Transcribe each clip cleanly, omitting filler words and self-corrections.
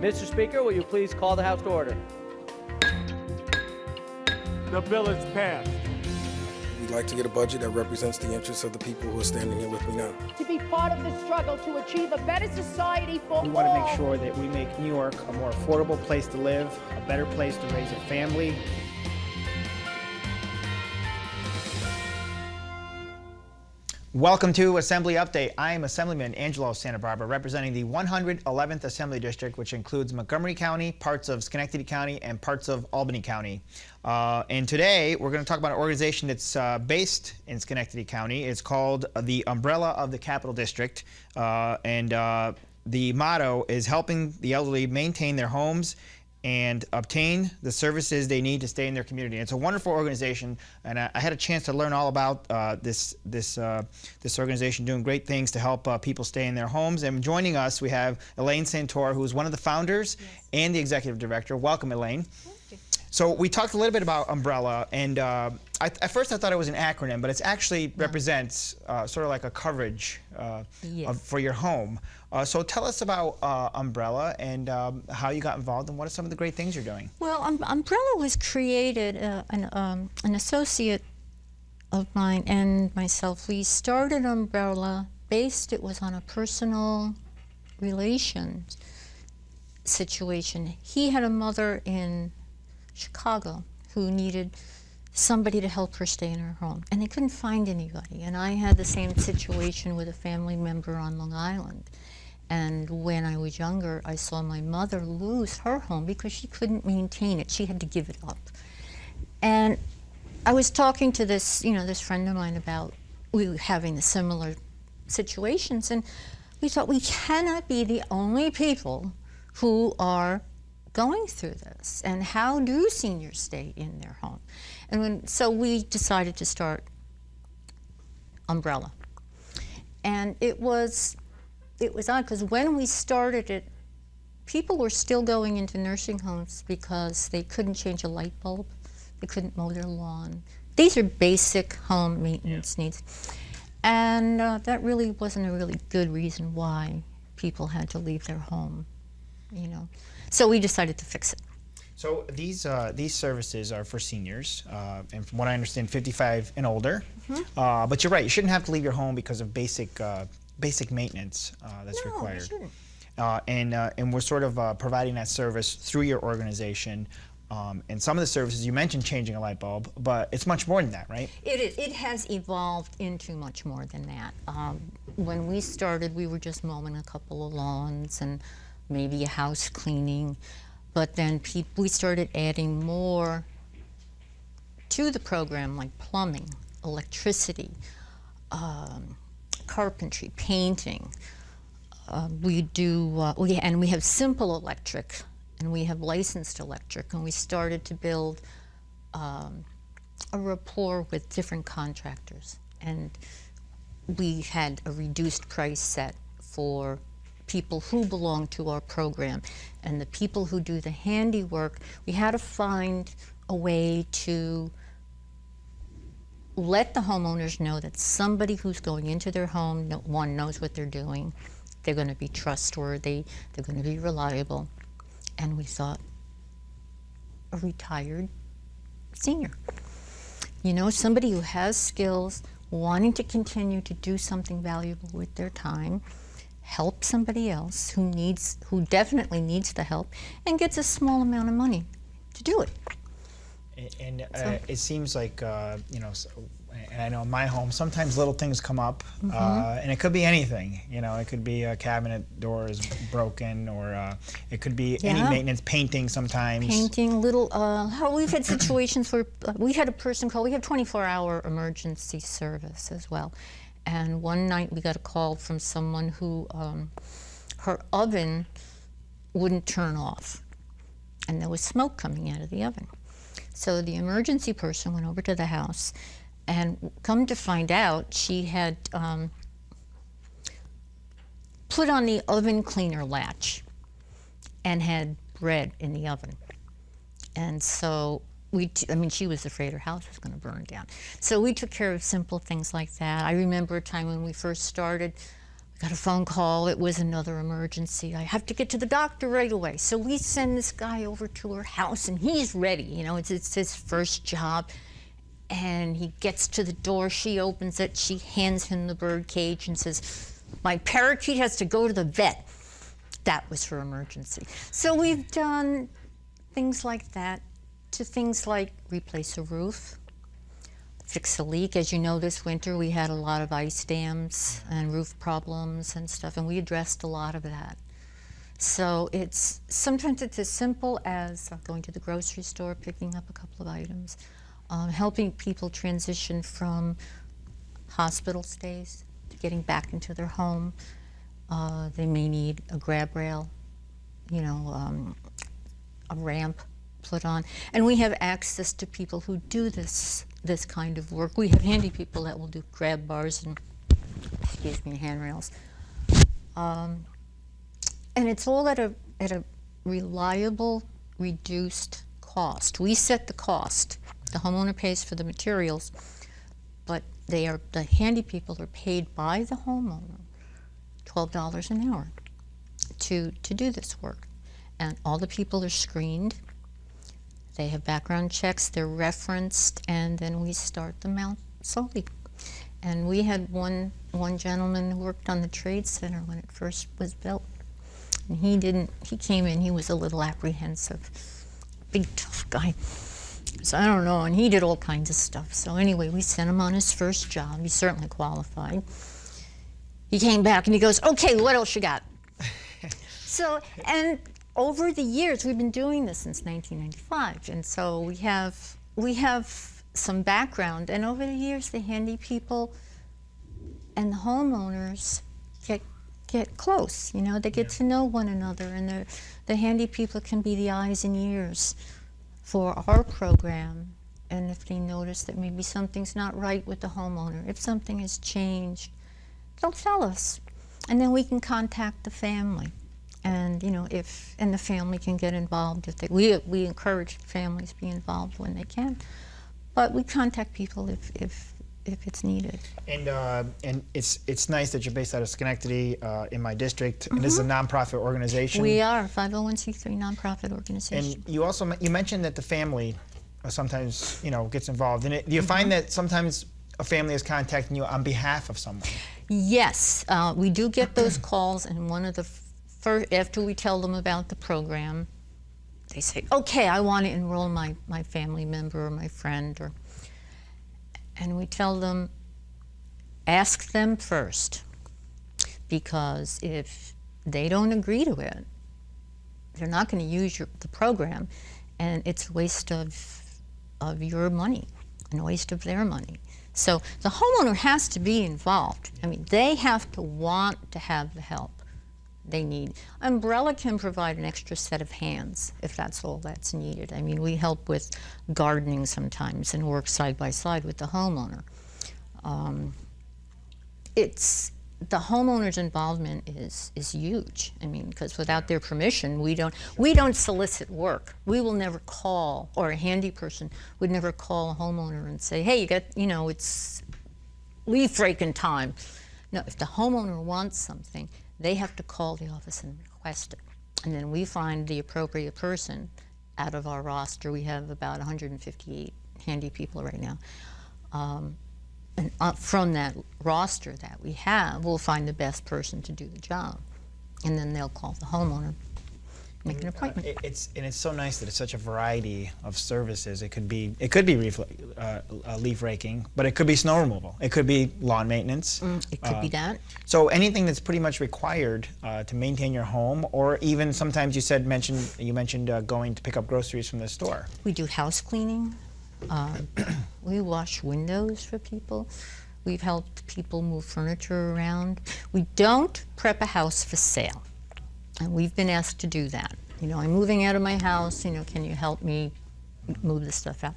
Mr. Speaker, will you please call the House to order? The bill is passed. We'd like to get a budget that represents the interests of the people who are standing here with me now. To be part of the struggle to achieve a better society for all. We want to make sure that we make New York a more affordable place to live, a better place to raise a family. Welcome to Assembly Update. I am Assemblyman Angelo Santabarbara, representing the 111th Assembly District, which includes Montgomery County, parts of Schenectady County, and parts of Albany County. And today, we're going to talk about an organization that's based in Schenectady County. It's called the Umbrella of the Capital District, and the motto is helping the elderly maintain their homes and obtain the services they need to stay in their community. It's a wonderful organization, and I had a chance to learn all about this organization doing great things to help people stay in their homes. And joining us, we have Elaine Santore, who is one of the founders and the executive director. Welcome, Elaine. Thank you. So we talked a little bit about Umbrella, and at first I thought it was an acronym, but it actually represents sort of like a coverage for your home. So tell us about Umbrella and how you got involved and what are some of the great things you're doing. Well, Umbrella was created, an associate of mine and myself. We started Umbrella it was on a personal relations situation. He had a mother in Chicago who needed somebody to help her stay in her home, and they couldn't find anybody. And I had the same situation with a family member on Long Island. And when I was younger, I saw my mother lose her home because she couldn't maintain it. She had to give it up. And I was talking to this friend of mine about we having the similar situations, and we thought we cannot be the only people who are going through this. And how do seniors stay in their home? And so we decided to start Umbrella. And it was odd because when we started it, people were still going into nursing homes because they couldn't change a light bulb, they couldn't mow their lawn. These are basic home maintenance needs. And that really wasn't a really good reason why people had to leave their home, So we decided to fix it. So these services are for seniors, and from what I understand, 55 and older. Mm-hmm. But you're right, you shouldn't have to leave your home because of basic maintenance that's required. And we're sort of providing that service through your organization. And some of the services, you mentioned changing a light bulb, but it's much more than that, right? It is. It has evolved into much more than that. When we started, we were just mowing a couple of lawns and maybe a house cleaning. But then we started adding more to the program, like plumbing, electricity, carpentry, painting. We have simple electric, and we have licensed electric, and we started to build a rapport with different contractors. And we had a reduced price set for people who belong to our program. And the people who do the handiwork, we had to find a way to let the homeowners know that somebody who's going into their home, one, knows what they're doing, they're going to be trustworthy, they're going to be reliable. And we thought, a retired senior. Somebody who has skills, wanting to continue to do something valuable with their time, help somebody else who definitely needs the help, and gets a small amount of money to do it. And it seems like, and I know in my home, sometimes little things come up, and it could be anything. It could be a cabinet door is broken, or it could be any maintenance, painting sometimes. Painting, we've had situations where we had a person call, we have 24-hour emergency service as well. And one night we got a call from someone who, her oven wouldn't turn off, and there was smoke coming out of the oven. So the emergency person went over to the house, and come to find out, she had put on the oven cleaner latch and had bread in the oven. And so she was afraid her house was going to burn down. So we took care of simple things like that. I remember a time when we first started, Got a phone call, it was another emergency. I have to get to the doctor right away. So we send this guy over to her house and he's ready, you know, it's his first job. And he gets to the door, she opens it, she hands him the bird cage and says, my parakeet has to go to the vet. That was her emergency. So we've done things like that to things like replace a roof, fix a leak. As you know, this winter we had a lot of ice dams and roof problems and stuff, and we addressed a lot of that. So sometimes it's as simple as going to the grocery store, picking up a couple of items, helping people transition from hospital stays to getting back into their home. They may need a grab rail, you know, a ramp put on. And we have access to people who do this kind of work. We have handy people that will do grab bars and, excuse me, handrails. And it's all at a reliable, reduced cost. We set the cost. The homeowner pays for the materials, but the handy people are paid by the homeowner $12 an hour to do this work. And all the people are screened. They have background checks, they're referenced, and then we start them out slowly. And we had one gentleman who worked on the Trade Center when it first was built. And he came in, he was a little apprehensive, big tough guy. So I don't know, and he did all kinds of stuff. So anyway, we sent him on his first job. He's certainly qualified. He came back and he goes, okay, what else you got? So, and over the years, we've been doing this since 1995, and so we have some background. And over the years, the handy people and the homeowners get close. You know, they get to know one another, and the handy people can be the eyes and ears for our program. And if they notice that maybe something's not right with the homeowner, if something has changed, they'll tell us, and then we can contact the family. And you know, and the family can get involved if we encourage families to be involved when they can, but we contact people if it's needed. And it's nice that you're based out of Schenectady in my district, and this is a nonprofit organization. We are a 501c3 nonprofit organization. And you mentioned that the family sometimes gets involved in it. Do you find that sometimes a family is contacting you on behalf of someone? Yes, we do get those calls, and one of the after we tell them about the program, they say, okay, I want to enroll my family member or my friend, and we tell them, ask them first, because if they don't agree to it, they're not going to use the program, and it's a waste of your money and a waste of their money. So the homeowner has to be involved. I mean, they have to want to have the help they need. Umbrella can provide an extra set of hands if that's all that's needed. I mean, we help with gardening sometimes and work side by side with the homeowner. The homeowner's involvement is huge. I mean, because without their permission, we don't solicit work. We will never call, or a handy person would never call a homeowner and say, hey, it's leaf raking time. No, if the homeowner wants something, they have to call the office and request it. And then we find the appropriate person out of our roster. We have about 158 handy people right now. And from that roster that we have, we'll find the best person to do the job. And then they'll call the homeowner, make an appointment. It's so nice that it's such a variety of services. It could be leaf raking, but it could be snow removal. It could be lawn maintenance. It could be that. So anything that's pretty much required to maintain your home, or even sometimes you mentioned going to pick up groceries from the store. We do house cleaning. We wash windows for people. We've helped people move furniture around. We don't prep a house for sale. And we've been asked to do that. I'm moving out of my house, can you help me move this stuff out?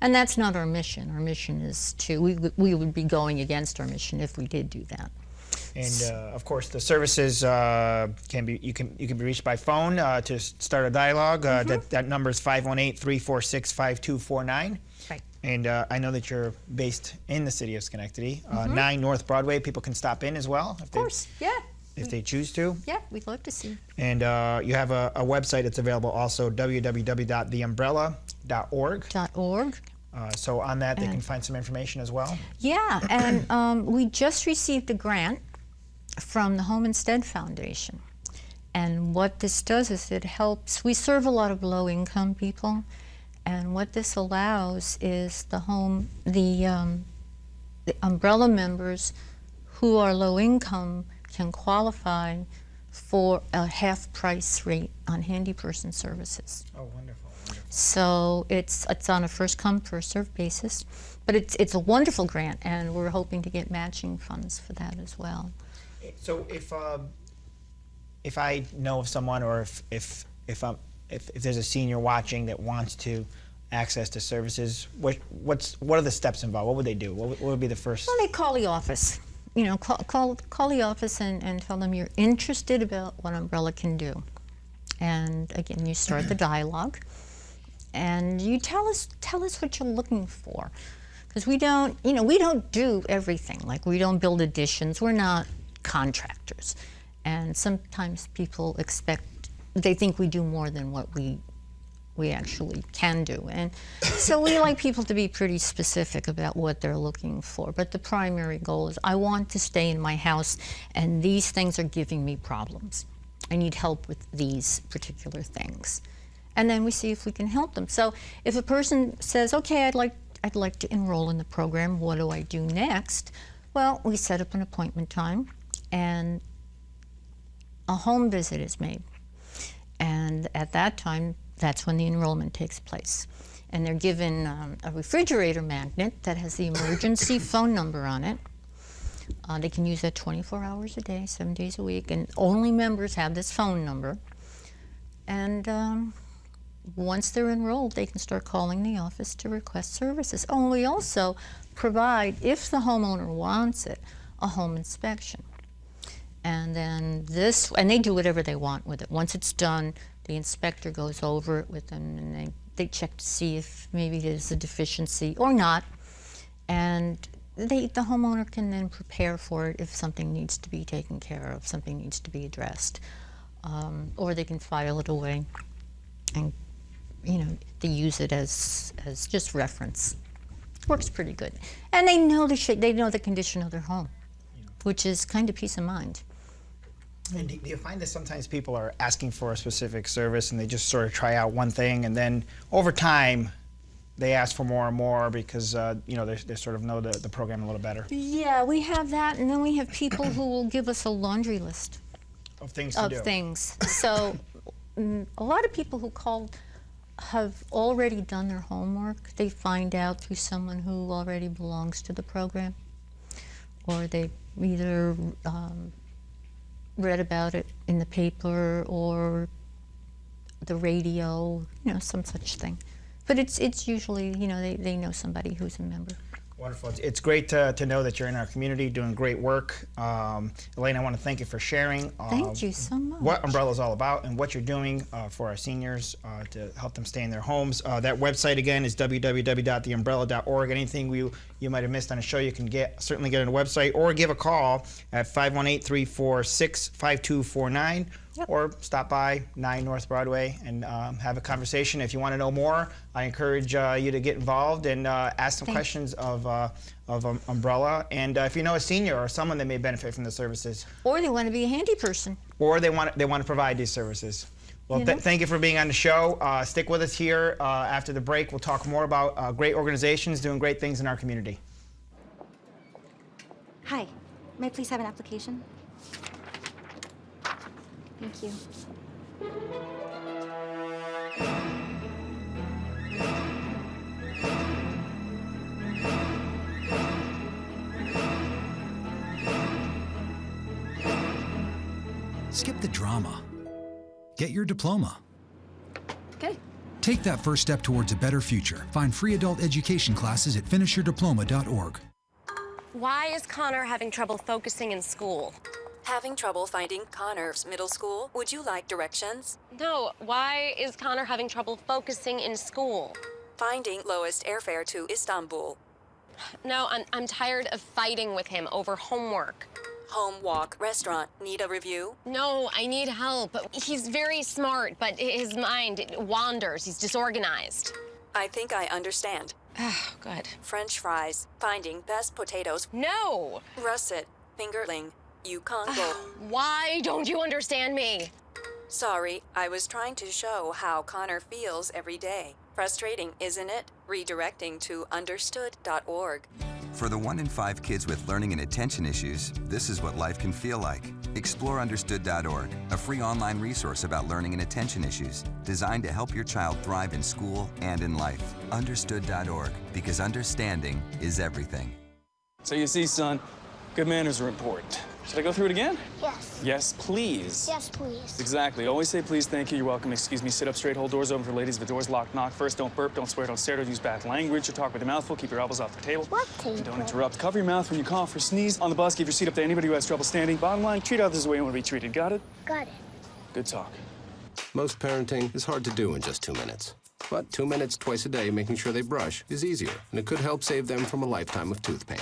And that's not our mission. Our mission is we would be going against our mission if we did do that. And of course, the services you can be reached by phone to start a dialogue. That number is 518-346-5249. Right. And I know that you're based in the city of Schenectady. 9 North Broadway, people can stop in as well. Of course, yeah. If they choose to. Yeah, we'd love to see. And you have a website that's available also, www.theumbrella.org. .org. So on that, they can find some information as well. Yeah, and we just received a grant from the Home Instead Foundation. And what this does is it helps, we serve a lot of low-income people, and what this allows is the umbrella members who are low-income can qualify for a half-price rate on handy person services. Oh, wonderful, wonderful. So it's on a first-come, first-served basis, but it's a wonderful grant, and we're hoping to get matching funds for that as well. So if I know of someone, or if there's a senior watching that wants to access the services, what are the steps involved? What would they do? What would be the first? Well, they call the office. You know, call the office and tell them you're interested about what Umbrella can do. And again, you start the dialogue, and you tell us what you're looking for, because we don't do everything. Like, we don't build additions. We're not contractors, and sometimes people they think we do more than what we actually can do. And so we like people to be pretty specific about what they're looking for. But the primary goal is, I want to stay in my house, and these things are giving me problems. I need help with these particular things. And then we see if we can help them. So if a person says, okay, I'd like to enroll in the program, what do I do next? Well, we set up an appointment time, and a home visit is made. And at that time, that's when the enrollment takes place. And they're given a refrigerator magnet that has the emergency phone number on it. They can use that 24 hours a day, 7 days a week, and only members have this phone number. And once they're enrolled, they can start calling the office to request services. Oh, and we also provide, if the homeowner wants it, a home inspection. And then and they do whatever they want with it. Once it's done, the inspector goes over it with them, and they check to see if maybe there's a deficiency or not. And the homeowner can then prepare for it if something needs to be taken care of, something needs to be addressed. Or they can file it away, and they use it as just reference. Works pretty good. And they know the condition of their home, which is kind of peace of mind. And do you find that sometimes people are asking for a specific service and they just sort of try out one thing, and then over time they ask for more and more because they sort of know the program a little better? Yeah, we have that, and then we have people who will give us a laundry list of things to do. So a lot of people who call have already done their homework. They find out through someone who already belongs to the program, or they either read about it in the paper or the radio, some such thing. But it's usually, they know somebody who's a member. Wonderful. It's great to know that you're in our community doing great work. Elaine, I want to thank you for sharing thank you so much. What Umbrella is all about and what you're doing for our seniors to help them stay in their homes. That website again is www.theumbrella.org. Anything you might have missed on a show, you can certainly get on the website, or give a call at 518-346-5249. Yep. Or stop by 9 North Broadway and have a conversation. If you want to know more, I encourage you to get involved and ask some questions of Umbrella. And if you know a senior or someone that may benefit from the services, or they want to be a handy person, or they want to provide these services. Well, thank you for being on the show. Stick with us here after the break. We'll talk more about great organizations doing great things in our community. Hi, may I please have an application? Thank you. Skip the drama. Get your diploma. Okay. Take that first step towards a better future. Find free adult education classes at finishyourdiploma.org. Why is Connor having trouble focusing in school? Having trouble finding Conner's middle school? Would you like directions? No, why is Connor having trouble focusing in school? finding lowest airfare to Istanbul. No, I'm tired of fighting with him over homework. Home walk restaurant. Need a review? No, I need help. He's very smart, but his mind wanders. He's disorganized. I think I understand. Oh, good. French fries. Finding best potatoes. No! Russet. Fingerling. Yukon Gold. Why don't you understand me? Sorry, I was trying to show how Connor feels every day. Frustrating, isn't it? Redirecting to understood.org. For the 1 in 5 kids with learning and attention issues, this is what life can feel like. Explore understood.org, a free online resource about learning and attention issues, designed to help your child thrive in school and in life. Understood.org, because understanding is everything. So you see, son, good manners are important. Should I go through it again? Yes. Yes, please. Yes, please. Exactly. Always say please, thank you, you're welcome, excuse me, sit up straight, hold doors open for ladies. If the door's locked, knock first. Don't burp, don't swear, don't stare, don't use bad language, or talk with your mouth full. Keep your elbows off the table. What table? And don't interrupt. Cover your mouth when you cough or sneeze. On the bus, give your seat up to anybody who has trouble standing. Bottom line, treat others the way you want to be treated. Got it? Got it. Good talk. Most parenting is hard to do in just 2 minutes. But 2 minutes twice a day making sure they brush is easier, and it could help save them from a lifetime of tooth pain.